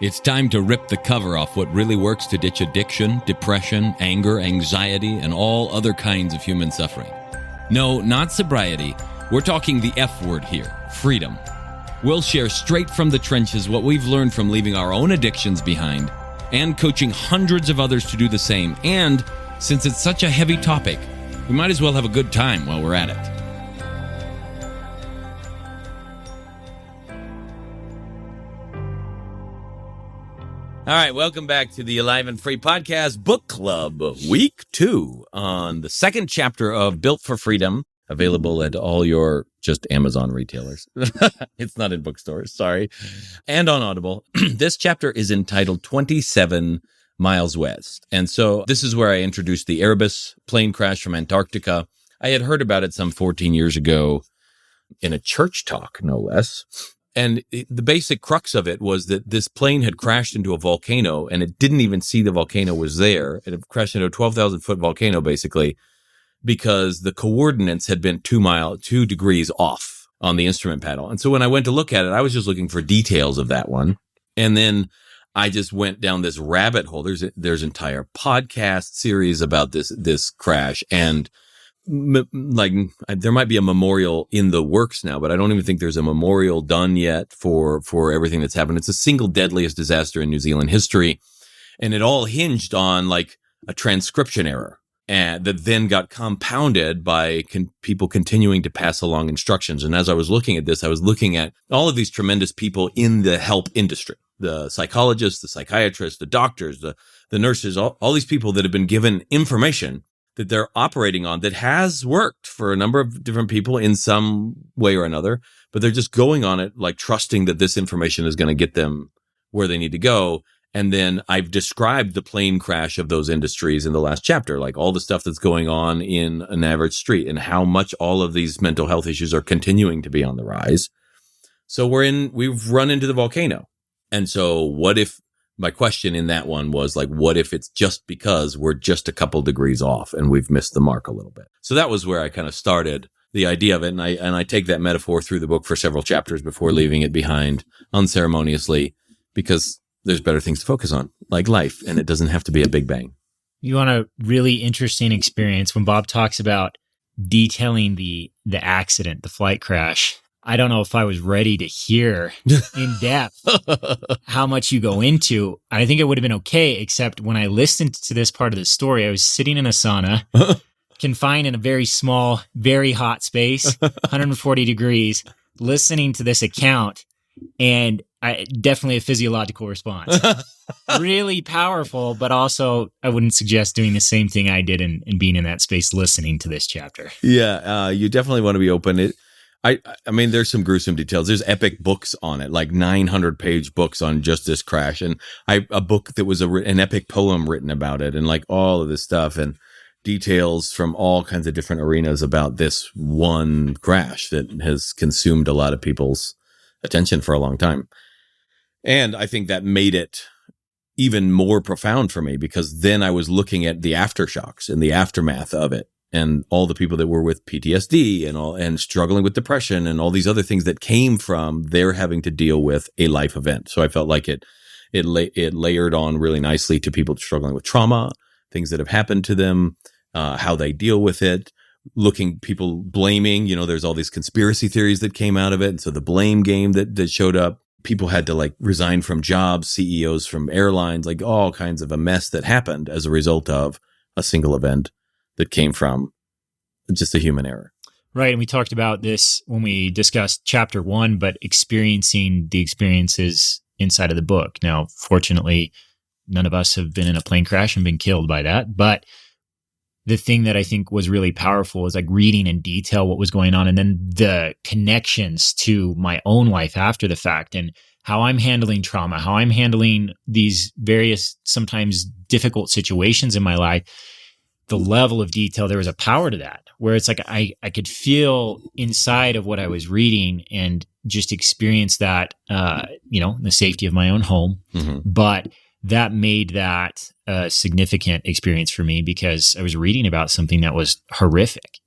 It's time to rip the cover off what really works to ditch addiction, depression, anger, anxiety, and all other kinds of human suffering. No, not sobriety. We're talking the F word here, freedom. We'll share straight from the trenches what we've learned from leaving our own addictions behind and coaching hundreds of others to do the same. And since it's such a heavy topic, we might as well have a good time while we're at it. All right, welcome back to the Alive and Free Podcast Book Club, Week 2, on the second chapter of Built for Freedom, available at all your just Amazon retailers. It's not in bookstores, sorry. And on Audible. This chapter is entitled 27 Miles West. And so this is where I introduced the Erebus plane crash from Antarctica. I had heard about it some 14 years ago in a church talk, no less. And the basic crux of it was that this plane had crashed into a volcano, and it didn't even see the volcano was there. It had crashed into a 12,000-foot volcano, basically, because the coordinates had been 2 degrees off on the instrument panel. And so when I went to look at it, I was just looking for details of that one. And then I just went down this rabbit hole. There's entire podcast series about this crash, and there might be a memorial in the works now, but I don't even think there's a memorial done yet for everything that's happened. It's the single deadliest disaster in New Zealand history. And it all hinged on like a transcription error, and that then got compounded by people continuing to pass along instructions. And as I was looking at this, I was looking at all of these tremendous people in the help industry, the psychologists, the psychiatrists, the doctors, the nurses, all these people that have been given information that they're operating on that has worked for a number of different people in some way or another, but they're just going on it, like trusting that this information is going to get them where they need to go. And then I've described the plane crash of those industries in the last chapter, like all the stuff that's going on in an average street and how much all of these mental health issues are continuing to be on the rise. So we've run into the volcano. And so my question in that one was like, what if it's just because we're just a couple degrees off and we've missed the mark a little bit? So that was where I kind of started the idea of it. And I take that metaphor through the book for several chapters before leaving it behind unceremoniously, because there's better things to focus on, like life, and it doesn't have to be a big bang. You want a really interesting experience when Bob talks about detailing the accident, the flight crash. I don't know if I was ready to hear in depth how much you go into. I think it would have been okay, except when I listened to this part of the story, I was sitting in a sauna, confined in a very small, very hot space, 140 degrees, listening to this account, and definitely a physiological response. Really powerful, but also I wouldn't suggest doing the same thing I did in being in that space listening to this chapter. Yeah, you definitely want to be open. I mean, there's some gruesome details. There's epic books on it, like 900-page books on just this crash, and a book that was an epic poem written about it, and like all of this stuff, and details from all kinds of different arenas about this one crash that has consumed a lot of people's attention for a long time. And I think that made it even more profound for me, because then I was looking at the aftershocks and the aftermath of it, and all the people that were with PTSD and struggling with depression and all these other things that came from their having to deal with a life event. So I felt like it layered on really nicely to people struggling with trauma, things that have happened to them, how they deal with it, people blaming, there's all these conspiracy theories that came out of it. And so the blame game that showed up, people had to like resign from jobs, CEOs from airlines, like all kinds of a mess that happened as a result of a single event that came from just a human error. Right. And we talked about this when we discussed chapter 1, but experiencing the experiences inside of the book. Now, fortunately, none of us have been in a plane crash and been killed by that. But the thing that I think was really powerful is like reading in detail what was going on, and then the connections to my own life after the fact, and how I'm handling trauma, how I'm handling these various, sometimes difficult situations in my life. The level of detail, there was a power to that, where it's like I could feel inside of what I was reading and just experience that, in the safety of my own home. Mm-hmm. But that made that a significant experience for me, because I was reading about something that was horrific.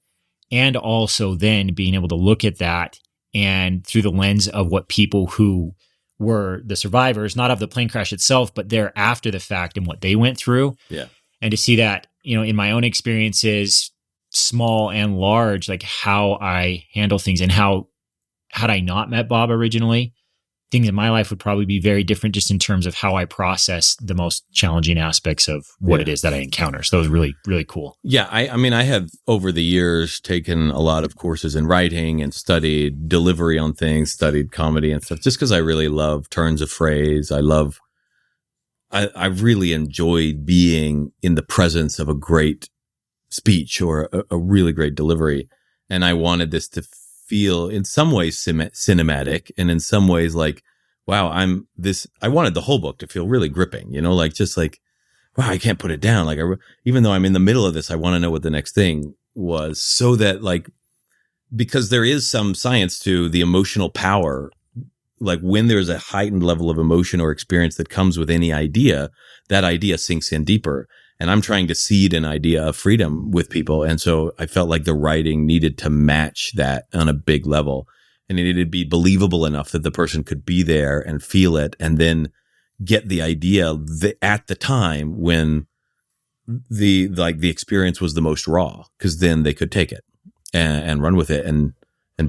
And also then being able to look at that and through the lens of what people who were the survivors, not of the plane crash itself, but they're after the fact and what they went through. Yeah. And to see that, in my own experiences, small and large, like how I handle things and how, had I not met Bob originally, things in my life would probably be very different just in terms of how I process the most challenging aspects of what it is that I encounter. So that was really, really cool. Yeah. I mean, I have over the years taken a lot of courses in writing and studied delivery on things, studied comedy and stuff, just because I really love turns of phrase. I really enjoyed being in the presence of a great speech or a really great delivery. And I wanted this to feel in some ways cinematic and in some ways like, wow, I wanted the whole book to feel really gripping, like just like, wow, I can't put it down. Like even though I'm in the middle of this, I want to know what the next thing was, so that like, because there is some science to the emotional power, like when there's a heightened level of emotion or experience that comes with any idea, that idea sinks in deeper. And I'm trying to seed an idea of freedom with people. And so I felt like the writing needed to match that on a big level. And it needed to be believable enough that the person could be there and feel it and then get the idea at the time when the experience was the most raw, because then they could take it and run with it and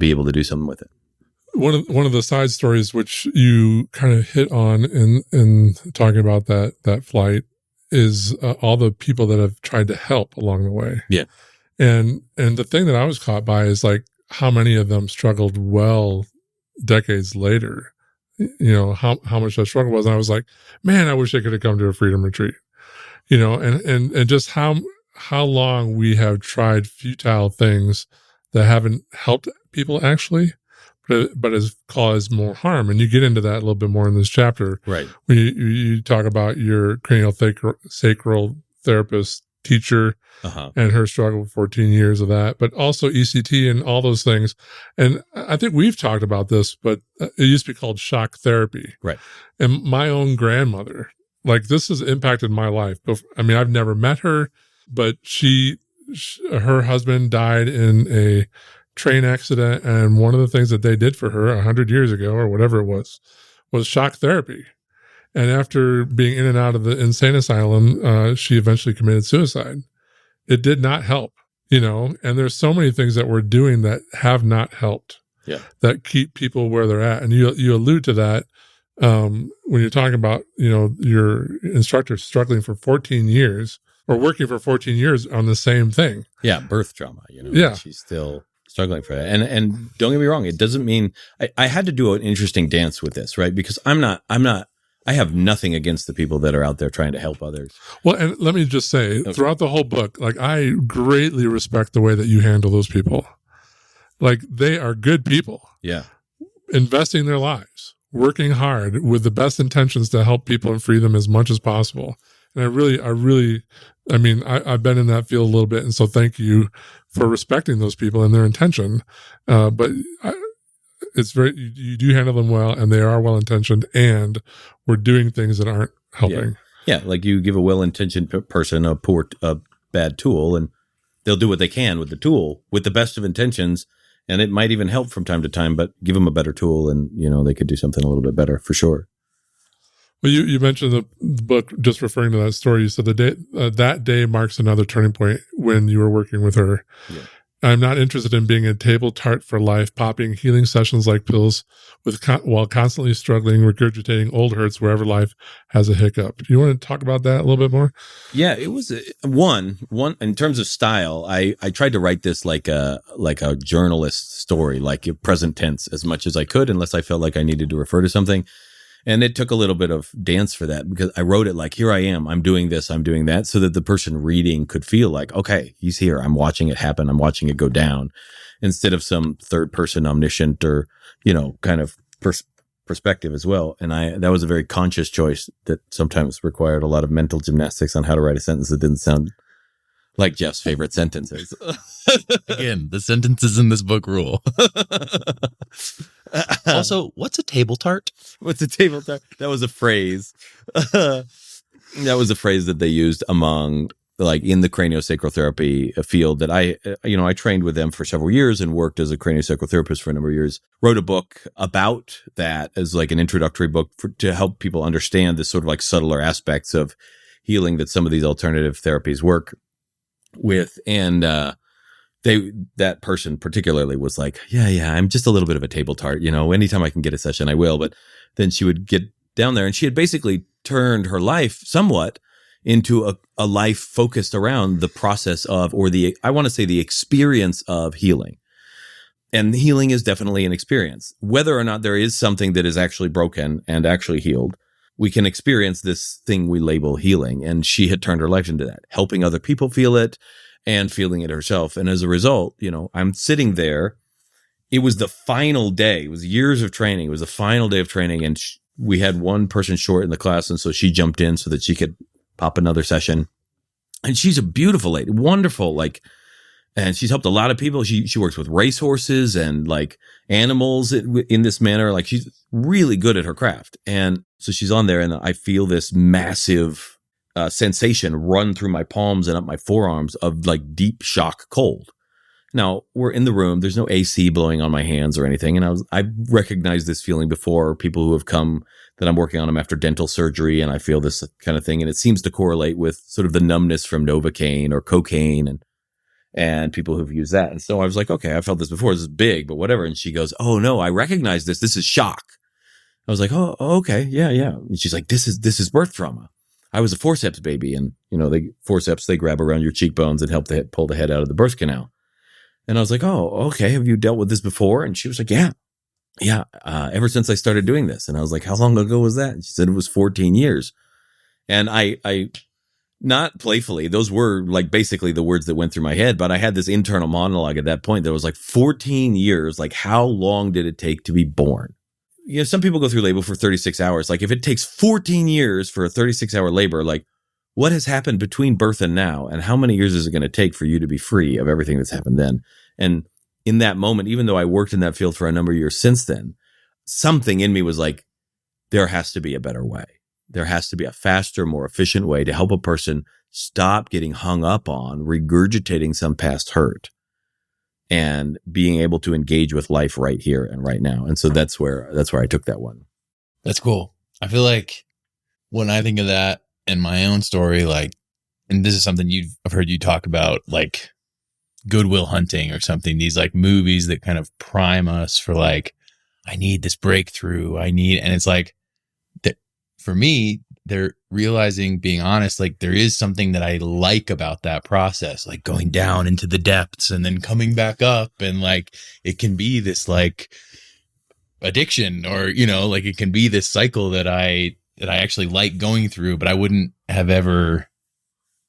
be able to do something with it. One of the side stories which you kind of hit on in talking about that flight is all the people that have tried to help along the way. Yeah. And the thing that I was caught by is like how many of them struggled decades later, how much that struggle was. And I was like, man, I wish I could have come to a freedom retreat, and just how long we have tried futile things that haven't helped people actually, but has caused more harm. And you get into that a little bit more in this chapter. Right. When you talk about your craniosacral therapist teacher and her struggle with 14 years of that, but also ECT and all those things. And I think we've talked about this, but it used to be called shock therapy. Right. And my own grandmother, like this has impacted my life. I mean, I've never met her, but her husband died in a train accident, and one of the things that they did for her 100 years ago or whatever it was shock therapy. And after being in and out of the insane asylum, she eventually committed suicide. It did not help, and there's so many things that we're doing that have not helped, that keep people where they're at. And you allude to that when you're talking about, your instructor struggling for 14 years or working for 14 years on the same thing. Yeah. Birth trauma, Yeah. She's still struggling for that. And don't get me wrong, it doesn't mean I had to do an interesting dance with this, right? Because I have nothing against the people that are out there trying to help others. Well, and let me just say, throughout the whole book, like I greatly respect the way that you handle those people. Like they are good people. Yeah. Investing their lives, working hard with the best intentions to help people and free them as much as possible. And I've been in that field a little bit. And so thank you for respecting those people and their intention. But it's you do handle them well, and they are well-intentioned, and we're doing things that aren't helping. Yeah. Like you give a well-intentioned person a bad tool, and they'll do what they can with the tool with the best of intentions. And it might even help from time to time, but give them a better tool and, they could do something a little bit better for sure. Well, you mentioned the book, just referring to that story. You said that day marks another turning point when you were working with her. Yeah. I'm not interested in being a table tart for life, popping healing sessions like pills while constantly struggling, regurgitating old hurts wherever life has a hiccup. Do you want to talk about that a little bit more? Yeah, it was one in terms of style. I tried to write this like a journalist story, like present tense as much as I could, unless I felt like I needed to refer to something. And it took a little bit of dance for that, because I wrote it like, here I am, I'm doing this, I'm doing that, so that the person reading could feel like, okay, he's here, I'm watching it happen, I'm watching it go down, instead of some third person omniscient or, kind of perspective as well. And that was a very conscious choice that sometimes required a lot of mental gymnastics on how to write a sentence that didn't sound like Jeff's favorite sentences. Again, the sentences in this book rule. Also, what's a table tart? What's a table tart? That was a phrase. That was a phrase that they used among like in the craniosacral therapy field that I trained with them for several years and worked as a craniosacral therapist for a number of years, wrote a book about that as like an introductory book to help people understand the sort of like subtler aspects of healing that some of these alternative therapies work with. And, that person particularly was like, yeah, I'm just a little bit of a table tart, anytime I can get a session, I will. But then she would get down there and she had basically turned her life somewhat into a life focused around the process of, or the experience of healing. And healing is definitely an experience. Whether or not there is something that is actually broken and actually healed, we can experience this thing we label healing. And she had turned her life into that, helping other people feel it and feeling it herself. And as a result, I'm sitting there. It was the final day. It was years of training. It was the final day of training. And we had one person short in the class. And so she jumped in so that she could pop another session. And she's a beautiful lady, wonderful, and she's helped a lot of people. She works with racehorses and like animals in this manner. Like she's really good at her craft. And so she's on there and I feel this massive sensation run through my palms and up my forearms of like deep shock cold. Now we're in the room. There's no AC blowing on my hands or anything. And I recognized this feeling before, people who have come that I'm working on them after dental surgery. And I feel this kind of thing. And it seems to correlate with sort of the numbness from Novocaine or cocaine and people who've used that. And so I was like, okay, I felt this before. This is big, but whatever. And she goes, oh no, I recognize this. This is shock. I was like, oh, okay. Yeah. And she's like, this is birth trauma. I was a forceps baby. And they grab around your cheekbones and help pull the head out of the birth canal. And I was like, oh, okay. Have you dealt with this before? And she was like, yeah. Ever since I started doing this. And I was like, how long ago was that? And she said it was 14 years. And I not playfully, those were like basically the words that went through my head, but I had this internal monologue at that point that was like 14 years. Like, how long did it take to be born? Some people go through labor for 36 hours. Like if it takes 14 years for a 36-hour labor, like what has happened between birth and now? And how many years is it going to take for you to be free of everything that's happened then? And in that moment, even though I worked in that field for a number of years since then, something in me was like, there has to be a better way. There has to be a faster, more efficient way to help a person stop getting hung up on regurgitating some past hurt and being able to engage with life right here and right now. And so that's where I took that one. That's cool. I feel like when I think of that in my own story, like, and this is something I've heard you talk about, like Good Will Hunting or something, these like movies that kind of prime us for like, I need this breakthrough. And it's like, that for me, they're realizing, being honest, like there is something that I like about that process, like going down into the depths and then coming back up. And like, it can be this like addiction or, like it can be this cycle that I actually like going through, but I wouldn't have ever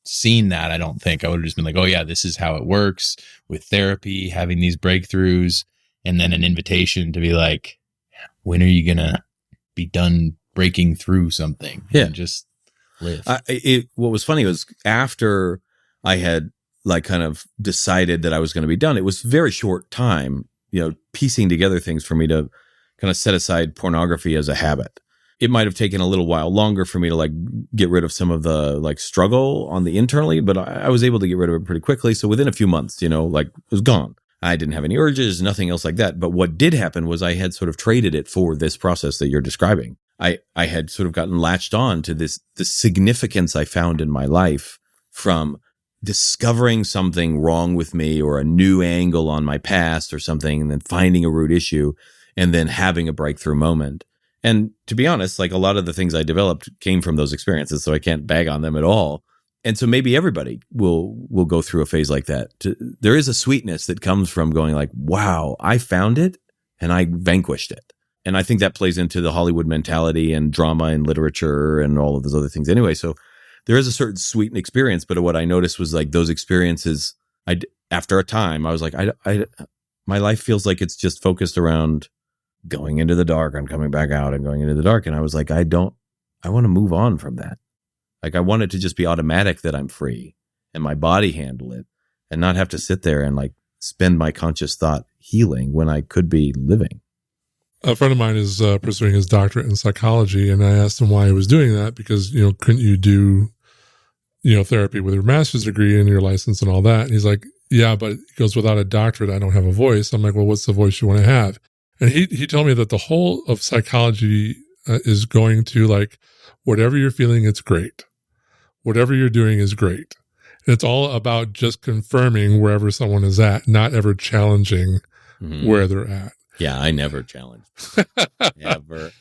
seen that. I don't think I would have just been like, oh yeah, this is how it works with therapy, having these breakthroughs, and then an invitation to be like, when are you going to be done breaking through something? Yeah. And just live. What was funny was after I had like kind of decided that I was going to be done, it was very short time, piecing together things for me to kind of set aside pornography as a habit. It might have taken a little while longer for me to like get rid of some of the like struggle on the internally, but I was able to get rid of it pretty quickly. So within a few months, like it was gone. I didn't have any urges, nothing else like that. But what did happen was I had sort of traded it for this process that you're describing. I had sort of gotten latched on to the significance I found in my life from discovering something wrong with me or a new angle on my past or something, and then finding a root issue and then having a breakthrough moment. And to be honest, like a lot of the things I developed came from those experiences, so I can't bag on them at all. And so maybe everybody will go through a phase like that. There is a sweetness that comes from going like, wow, I found it and I vanquished it. And I think that plays into the Hollywood mentality and drama and literature and all of those other things anyway. So there is a certain sweet experience. But what I noticed was like those experiences, after a time, I was like, my life feels like it's just focused around going into the dark and coming back out and going into the dark. And I was like, I want to move on from that. Like I want it to just be automatic that I'm free and my body handle it and not have to sit there and like spend my conscious thought healing when I could be living. A friend of mine is pursuing his doctorate in psychology, and I asked him why he was doing that because, couldn't you do therapy with your master's degree and your license and all that. And he's like, yeah, but he goes, without a doctorate, I don't have a voice. I'm like, well, what's the voice you want to have? And he told me that the whole of psychology is going to like, whatever you're feeling, it's great. Whatever you're doing is great. And it's all about just confirming wherever someone is at, not ever challenging where they're at. Yeah, I never challenged. ever.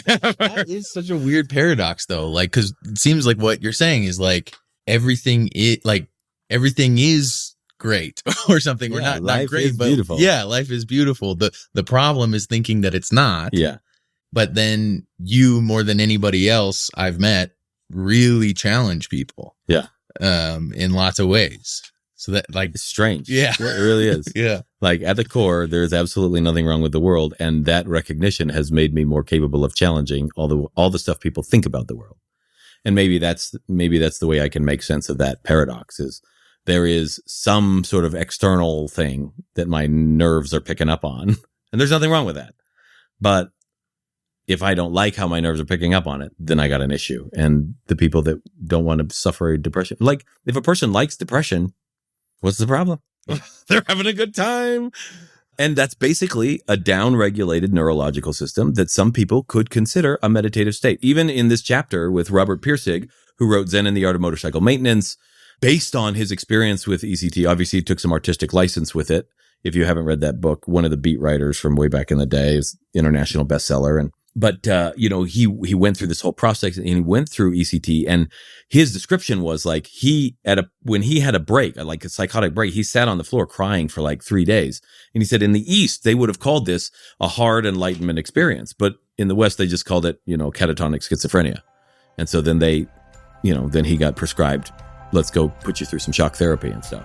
That is such a weird paradox, though. Like, because it seems like what you're saying is like everything is great or something. Yeah, We're not life great, is but beautiful. yeah, life is beautiful. The problem is thinking that it's not. Yeah. But then you, more than anybody else I've met, really challenge people. Yeah. In lots of ways. So that, like, It's strange. Yeah. It really is. yeah. Like, at the core, there's absolutely nothing wrong with the world, and that recognition has made me more capable of challenging all the stuff people think about the world. And maybe that's the way I can make sense of that paradox, is there is some sort of external thing that my nerves are picking up on, and there's nothing wrong with that. But if I don't like how my nerves are picking up on it, then I got an issue. And the people that don't want to suffer depression, like, if a person likes depression, what's the problem? They're having a good time. And that's basically a down-regulated neurological system that some people could consider a meditative state. Even in this chapter with Robert Pirsig, who wrote Zen and the Art of Motorcycle Maintenance, based on his experience with ECT, obviously he took some artistic license with it. If you haven't read that book, one of the beat writers from way back in the day, is international bestseller. But he went through this whole process, and he went through ECT, and his description was like when he had a break, like a psychotic break, he sat on the floor crying for like 3 days. And he said in the East, they would have called this a hard enlightenment experience. But in the West, they just called it, catatonic schizophrenia. And so then then he got prescribed, let's go put you through some shock therapy and stuff.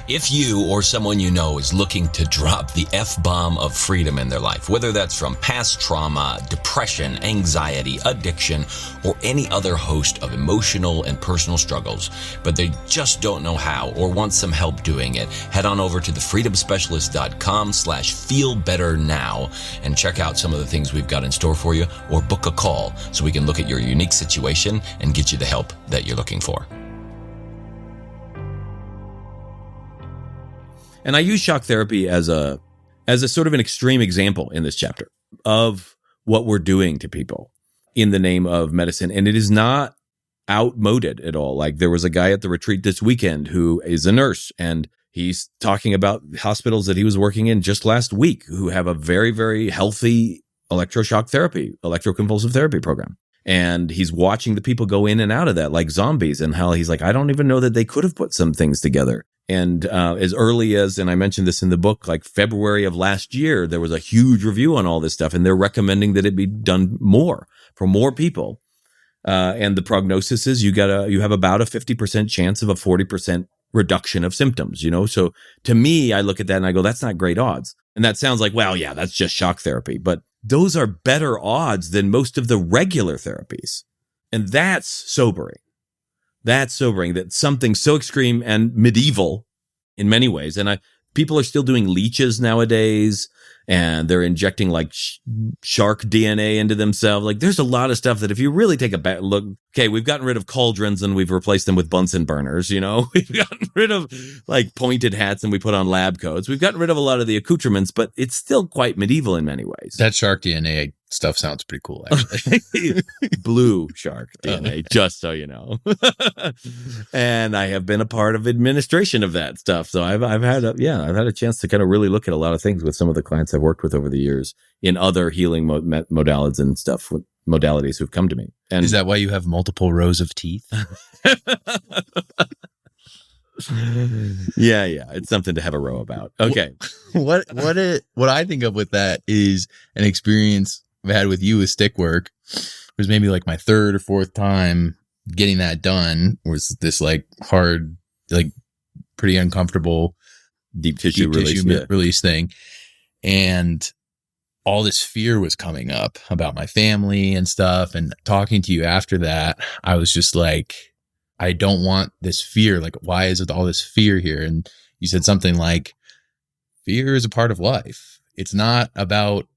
If you or someone you know is looking to drop the F-bomb of freedom in their life, whether that's from past trauma, depression, anxiety, addiction, or any other host of emotional and personal struggles, but they just don't know how or want some help doing it, head on over to thefreedomspecialist.com/feelbetternow and check out some of the things we've got in store for you, or book a call so we can look at your unique situation and get you the help that you're looking for. And I use shock therapy as a sort of an extreme example in this chapter of what we're doing to people in the name of medicine. And it is not outmoded at all. Like, there was a guy at the retreat this weekend who is a nurse, and he's talking about hospitals that he was working in just last week who have a very, very healthy electroconvulsive therapy program. And he's watching the people go in and out of that like zombies, and how he's like, I don't even know that they could have put some things together. And as early as, and I mentioned this in the book, like February of last year, there was a huge review on all this stuff, and they're recommending that it be done more for more people. And the prognosis is you have about a 50% chance of a 40% reduction of symptoms, So to me, I look at that and I go, that's not great odds. And that sounds like, well, yeah, that's just shock therapy. But those are better odds than most of the regular therapies. And that's sobering. That's sobering, that something so extreme and medieval in many ways. And people are still doing leeches nowadays, and they're injecting like shark DNA into themselves. Like, there's a lot of stuff that if you really take a bad look, okay, we've gotten rid of cauldrons and we've replaced them with Bunsen burners, We've gotten rid of like pointed hats and we put on lab coats. We've gotten rid of a lot of the accoutrements, but it's still quite medieval in many ways. That shark DNA stuff sounds pretty cool, actually. Blue shark DNA, just so you know. And I have been a part of administration of that stuff. So I've had a chance to kind of really look at a lot of things with some of the clients I've worked with over the years in other healing modalities and stuff, with modalities who've come to me. And is that why you have multiple rows of teeth? Yeah. It's something to have a row about. Okay. What I think of with that is an experience I've had with you with stick work. It was maybe like my third or fourth time getting that done. Was this like hard, like pretty uncomfortable deep tissue release thing. And all this fear was coming up about my family and stuff. And talking to you after that, I was just like, I don't want this fear. Like, why is it all this fear here? And you said something like, fear is a part of life. It's not about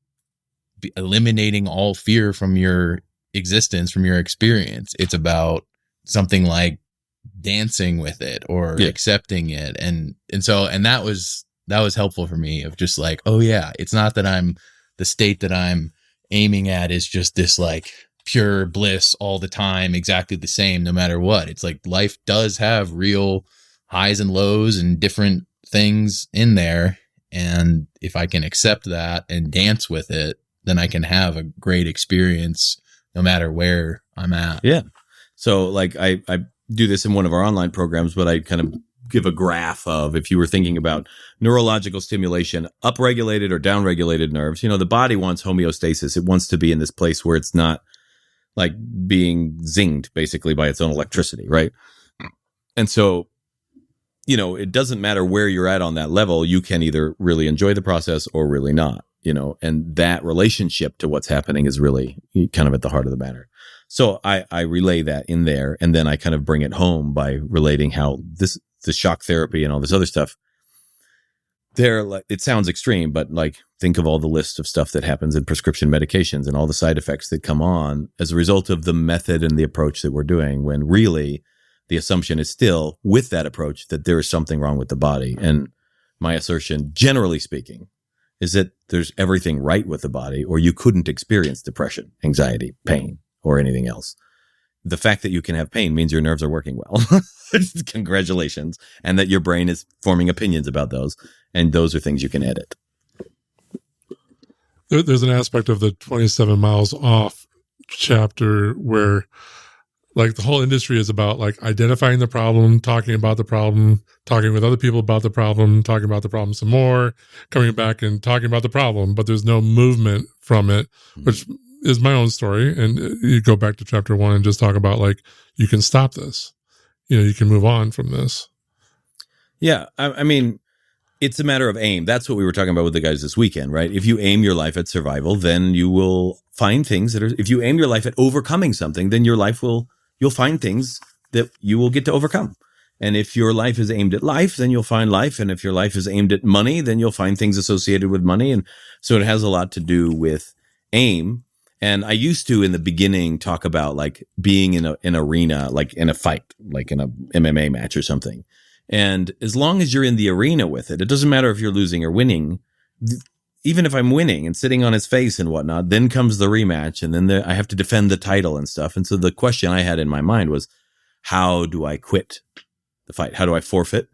eliminating all fear from your existence, from your experience. It's about something like dancing with it or accepting it. And that was helpful for me, of just like, oh yeah, it's not that the state that I'm aiming at is just this like pure bliss all the time, exactly the same, no matter what. It's like life does have real highs and lows and different things in there. And if I can accept that and dance with it, then I can have a great experience no matter where I'm at. Yeah. So like I do this in one of our online programs, but I kind of give a graph of, if you were thinking about neurological stimulation, upregulated or downregulated nerves, the body wants homeostasis. It wants to be in this place where it's not like being zinged basically by its own electricity, right? And so, it doesn't matter where you're at on that level. You can either really enjoy the process or really not, and that relationship to what's happening is really kind of at the heart of the matter. So I relay that in there, and then I kind of bring it home by relating how the shock therapy and all this other stuff, it sounds extreme, but like think of all the list of stuff that happens in prescription medications and all the side effects that come on as a result of the method and the approach that we're doing, when really the assumption is still with that approach that there is something wrong with the body. And my assertion, generally speaking, is that there's everything right with the body, or you couldn't experience depression, anxiety, pain, or anything else. The fact that you can have pain means your nerves are working well. Congratulations. And that your brain is forming opinions about those. And those are things you can edit. There's an aspect of the 27 miles off chapter where like the whole industry is about like identifying the problem, talking about the problem, talking with other people about the problem, talking about the problem some more, coming back and talking about the problem, but there's no movement from it, which is my own story. And you go back to chapter 1 and just talk about like, you can stop this, you can move on from this. Yeah. I mean, it's a matter of aim. That's what we were talking about with the guys this weekend, right? If you aim your life at survival, then you will find things if you aim your life at overcoming something, then you'll find things that you will get to overcome. And if your life is aimed at life, then you'll find life. And if your life is aimed at money, then you'll find things associated with money. And so it has a lot to do with aim. And I used to, in the beginning, talk about like being in an arena, like in a fight, like in a MMA match or something. And as long as you're in the arena with it, it doesn't matter if you're losing or winning. Even if I'm winning and sitting on his face and whatnot, then comes the rematch, and then I have to defend the title and stuff. And so the question I had in my mind was, how do I quit the fight? How do I forfeit?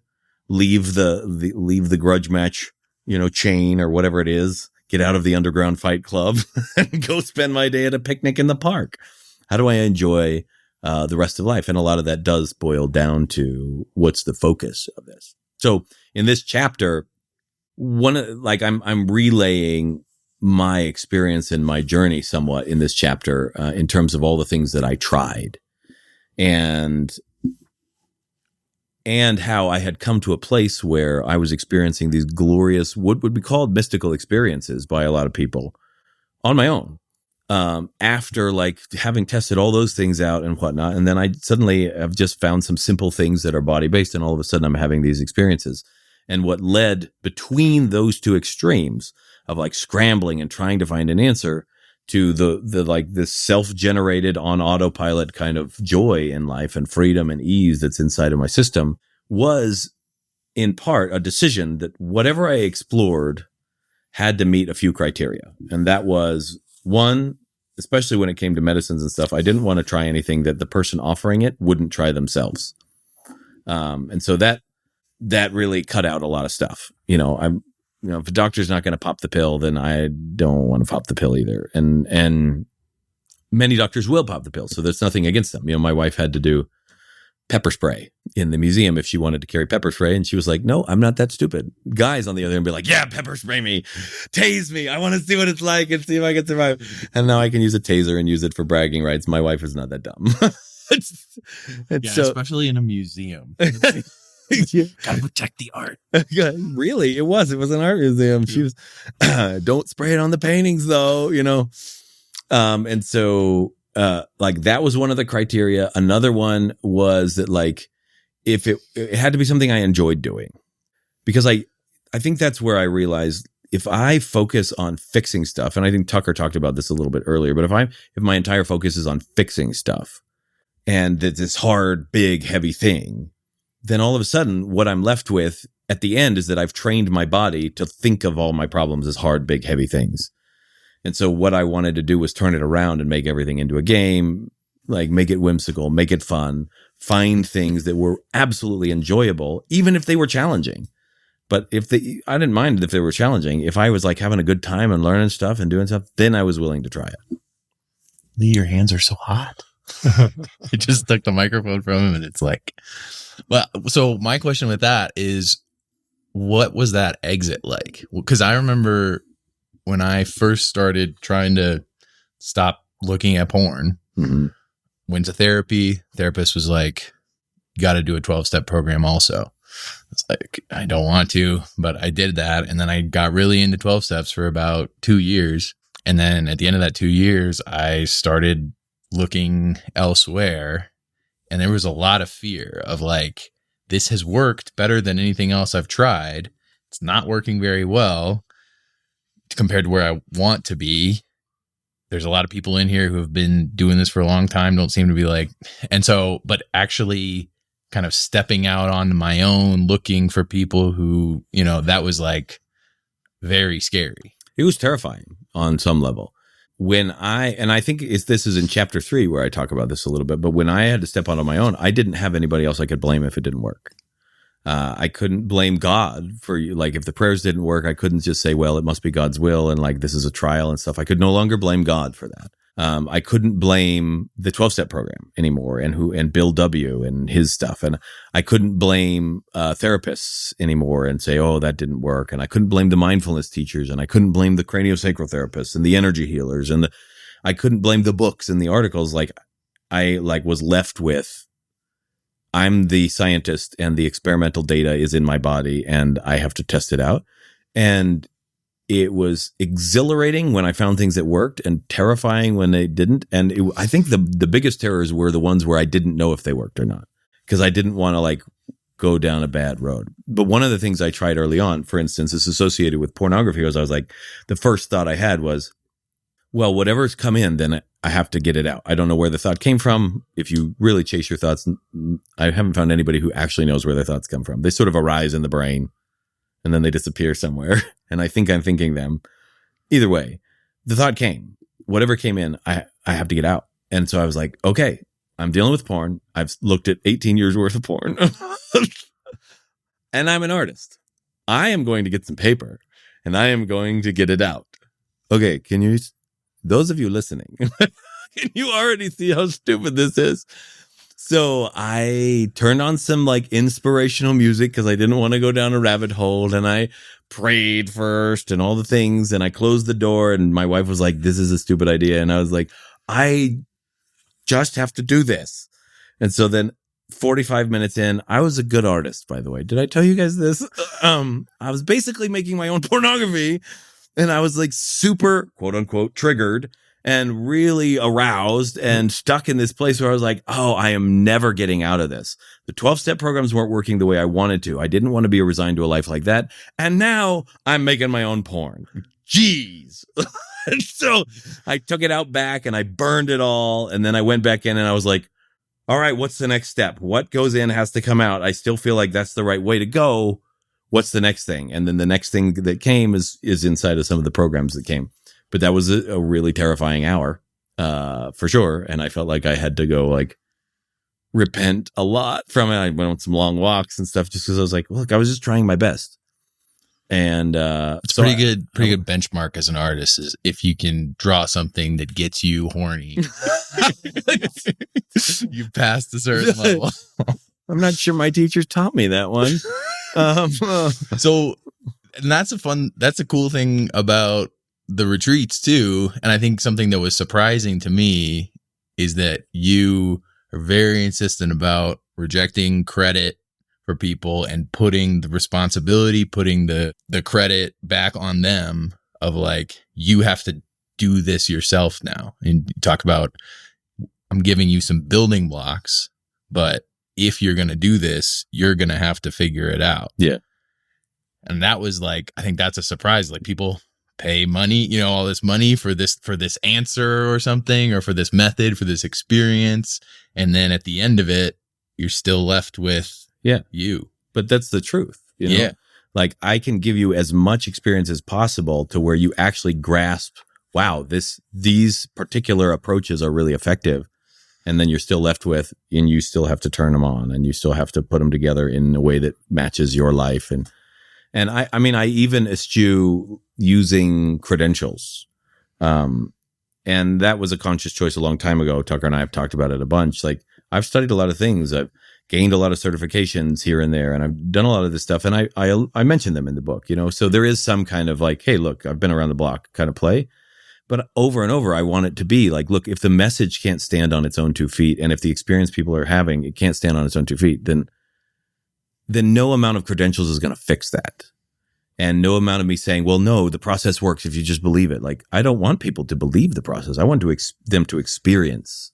Leave the grudge match, chain or whatever it is. Get out of the underground fight club and go spend my day at a picnic in the park. How do I enjoy the rest of life? And a lot of that does boil down to what's the focus of this. So in this chapter, I'm relaying my experience and my journey somewhat in this chapter in terms of all the things that I tried and how I had come to a place where I was experiencing these glorious, what would be called mystical experiences by a lot of people on my own. After like having tested all those things out and whatnot. And then I suddenly have just found some simple things that are body based. And all of a sudden I'm having these experiences. And what led between those two extremes of like scrambling and trying to find an answer to the like this self-generated on autopilot kind of joy in life and freedom and ease that's inside of my system was in part a decision that whatever I explored had to meet a few criteria. And that was one, especially when it came to medicines and stuff, I didn't want to try anything that the person offering it wouldn't try themselves. And so that really cut out a lot of stuff. If a doctor's not going to pop the pill, then I don't want to pop the pill either. And many doctors will pop the pill, so there's nothing against them. My wife had to do pepper spray in the museum if she wanted to carry pepper spray, and she was like, "No, I'm not that stupid." Guys on the other end be like, "Yeah, pepper spray me, tase me. I want to see what it's like and see if I can survive." And now I can use a taser and use it for bragging rights. My wife is not that dumb. Especially in a museum. Gotta protect the art. Really, it was an art museum. She was, don't spray it on the paintings though, and so like that was one of the criteria. Another one was that like if it had to be something I enjoyed doing, because I think that's where I realized if I focus on fixing stuff, and I think Tucker talked about this a little bit earlier, but if my entire focus is on fixing stuff and it's this hard, big, heavy thing, then all of a sudden what I'm left with at the end is that I've trained my body to think of all my problems as hard, big, heavy things. And so what I wanted to do was turn it around and make everything into a game, like make it whimsical, make it fun, find things that were absolutely enjoyable, even if they were challenging. But I didn't mind if they were challenging. If I was like having a good time and learning stuff and doing stuff, then I was willing to try it. Lee, your hands are so hot. I just took the microphone from him and it's like, well, so my question with that is, what was that exit like? Because I remember when I first started trying to stop looking at porn, went to therapy. Therapist was like, you got to do a 12-step program also. It's like, I don't want to, but I did that. And then I got really into 12 steps for about 2 years. And then at the end of that 2 years, I started looking elsewhere. And there was a lot of fear of like, this has worked better than anything else I've tried. It's not working very well compared to where I want to be. There's a lot of people in here who have been doing this for a long time, don't seem to be like, and so, but actually kind of stepping out on my own, looking for people who, you know, that was like very scary. It was terrifying on some level. And I think this is in chapter 3 where I talk about this a little bit, but when I had to step out on my own, I didn't have anybody else I could blame if it didn't work. I couldn't blame God for, like, if the prayers didn't work, I couldn't just say, well, it must be God's will. And like, this is a trial and stuff. I could no longer blame God for that. I couldn't blame the 12-step program anymore and Bill W. and his stuff. And I couldn't blame therapists anymore and say, oh, that didn't work. And I couldn't blame the mindfulness teachers, and I couldn't blame the craniosacral therapists and the energy healers, and I couldn't blame the books and the articles. Like, I was left with, I'm the scientist and the experimental data is in my body and I have to test it out. And it was exhilarating when I found things that worked and terrifying when they didn't. And I think the biggest terrors were the ones where I didn't know if they worked or not, because I didn't want to like go down a bad road. But one of the things I tried early on, for instance, is associated with pornography, was I was like, the first thought I had was, well, whatever's come in, then I have to get it out. I don't know where the thought came from. If you really chase your thoughts, I haven't found anybody who actually knows where their thoughts come from. They sort of arise in the brain and then they disappear somewhere. And I think I'm thinking them. Either way, the thought came. Whatever came in, I have to get out. And so I was like, okay, I'm dealing with porn. I've looked at 18 years worth of porn. And I'm an artist. I am going to get some paper and I am going to get it out. Okay, can you... Those of you listening, can you already see how stupid this is? So I turned on some like inspirational music because I didn't want to go down a rabbit hole, and I prayed first and all the things, and I closed the door, and my wife was like, this is a stupid idea. And I was like, I just have to do this. And so then 45 minutes in, I was a good artist, by the way. Did I tell you guys this? I was basically making my own pornography. And I was like super, quote unquote, triggered and really aroused and stuck in this place where I was like, oh, I am never getting out of this. The 12-step programs weren't working the way I wanted to. I didn't want to be resigned to a life like that. And now I'm making my own porn. Jeez. And so I took it out back and I burned it all. And then I went back in and I was like, all right, what's the next step? What goes in has to come out. I still feel like that's the right way to go. What's the next thing? And then the next thing that came is inside of some of the programs that came. But that was a really terrifying hour, for sure. And I felt like I had to go like repent a lot from it. I went on some long walks and stuff just because I was like, look, I was just trying my best. And it's so pretty good benchmark as an artist is if you can draw something that gets you horny. You've passed a certain level. I'm not sure my teachers taught me that one. So, and that's a cool thing about the retreats too. And I think something that was surprising to me is that you are very insistent about rejecting credit for people and putting the responsibility, putting the credit back on them of like, you have to do this yourself now. And you talk about, I'm giving you some building blocks, but if you're going to do this, you're going to have to figure it out. Yeah. And that was like, I think that's a surprise. Like people pay money, all this money for this answer or something, or for this method, for this experience. And then at the end of it, you're still left with you. But that's the truth. Yeah. Like, I can give you as much experience as possible to where you actually grasp, wow, these particular approaches are really effective. And then you're still left with, and you still have to turn them on, and you still have to put them together in a way that matches your life. And I mean, I even eschew using credentials. And that was a conscious choice a long time ago. Tucker and I have talked about it a bunch. Like, I've studied a lot of things. I've gained a lot of certifications here and there, and I've done a lot of this stuff. And I mentioned them in the book, so there is some kind of like, hey, look, I've been around the block kind of play. But over and over, I want it to be like, look, if the message can't stand on its own 2 feet, and if the experience people are having, it can't stand on its own 2 feet, then no amount of credentials is going to fix that. And no amount of me saying, well, no, the process works if you just believe it. Like, I don't want people to believe the process. I want them to experience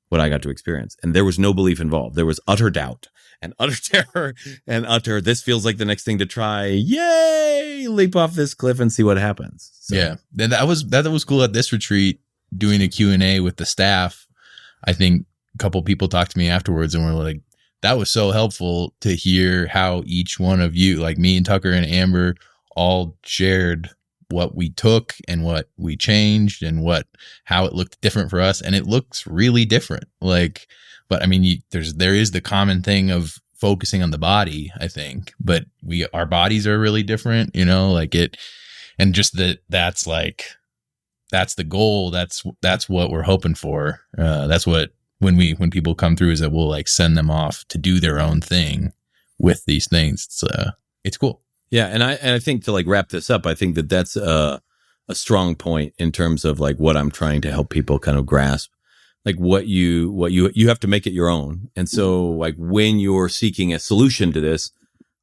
what I got to experience. And there was no belief involved. There was utter doubt and utter terror and this feels like the next thing to try. Yay! Leap off this cliff and see what happens. So. Yeah. And that was cool at this retreat, doing a Q&A with the staff. I think a couple people talked to me afterwards and were like, that was so helpful to hear how each one of you, like me and Tucker and Amber, all shared what we took and what we changed and how it looked different for us. And it looks really different. Like, but I mean, there is the common thing of focusing on the body, I think, but our bodies are really different, like it, and just that's the goal. That's what we're hoping for. That's what, when people come through, is that we'll like send them off to do their own thing with these things. It's cool. Yeah. And I think to like wrap this up, I think that's a strong point in terms of like what I'm trying to help people kind of grasp, like what you have to make it your own. And so like when you're seeking a solution to this,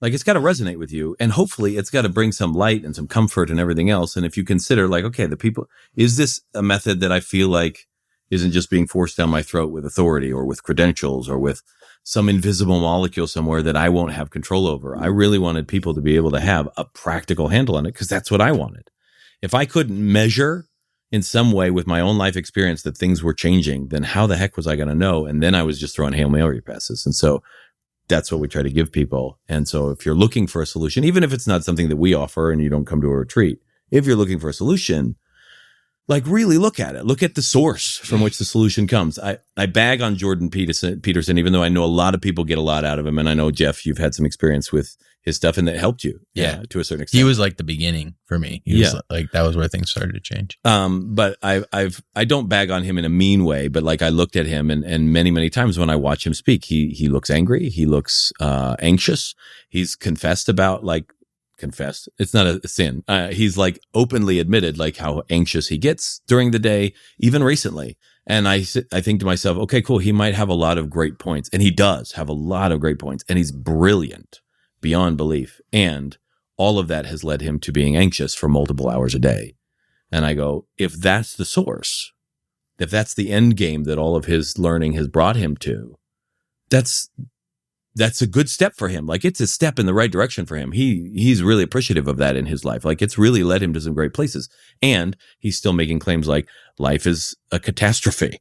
like it's got to resonate with you, and hopefully it's got to bring some light and some comfort and everything else. And if you consider like, okay, is this a method that I feel like isn't just being forced down my throat with authority or with credentials or with some invisible molecule somewhere that I won't have control over? I really wanted people to be able to have a practical handle on it, because that's what I wanted. If I couldn't measure in some way with my own life experience that things were changing, then how the heck was I going to know? And then I was just throwing Hail Mary passes. And so that's what we try to give people. And so if you're looking for a solution, even if it's not something that we offer and you don't come to a retreat, if you're looking for a solution, like really look at it. Look at the source from which the solution comes. I bag on Jordan Peterson, even though I know a lot of people get a lot out of him. And I know, Jeff, you've had some experience with his stuff and that helped you to a certain extent. He was like the beginning for me. He was like, that was where things started to change. But I don't bag on him in a mean way, but like I looked at him and many, many times when I watch him speak, he looks angry. He looks anxious. He's confessed. It's not a sin. He's like openly admitted like how anxious he gets during the day, even recently. And I think to myself, okay, cool. He might have a lot of great points, and he does have a lot of great points, and he's brilliant beyond belief. And all of that has led him to being anxious for multiple hours a day. And I go, if that's the source, if that's the end game that all of his learning has brought him to, that's a good step for him. Like it's a step in the right direction for him. He's really appreciative of that in his life. Like it's really led him to some great places. And he's still making claims like life is a catastrophe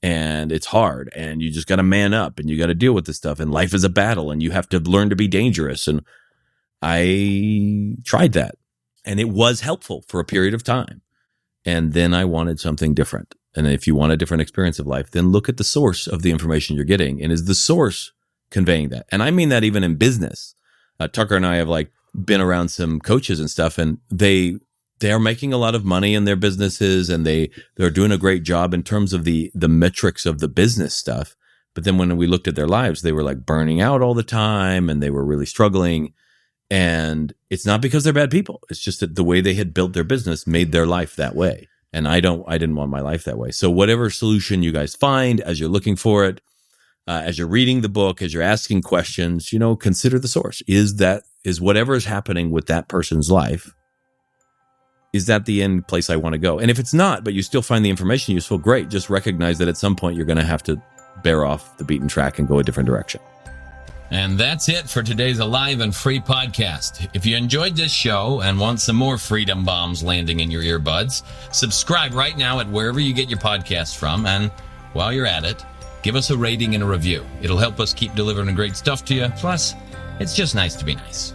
and it's hard and you just got to man up and you got to deal with this stuff. And life is a battle and you have to learn to be dangerous. And I tried that and it was helpful for a period of time. And then I wanted something different. And if you want a different experience of life, then look at the source of the information you're getting. And is the source conveying that? And I mean that even in business. Tucker and I have like been around some coaches and stuff, and they are making a lot of money in their businesses, and they're doing a great job in terms of the metrics of the business stuff. But then when we looked at their lives, they were like burning out all the time, and they were really struggling. And it's not because they're bad people. It's just that the way they had built their business made their life that way. And I didn't want my life that way. So whatever solution you guys find as you're looking for it, as you're reading the book, as you're asking questions, consider the source. Is whatever is happening with that person's life, is that the end place I want to go? And if it's not, but you still find the information useful, great. Just recognize that at some point you're going to have to bear off the beaten track and go a different direction. And that's it for today's Alive and Free podcast. If you enjoyed this show and want some more freedom bombs landing in your earbuds, subscribe right now at wherever you get your podcasts from. And while you're at it, give us a rating and a review. It'll help us keep delivering great stuff to you. Plus, it's just nice to be nice.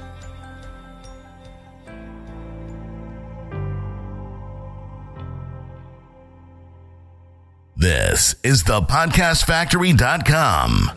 This is thepodcastfactory.com.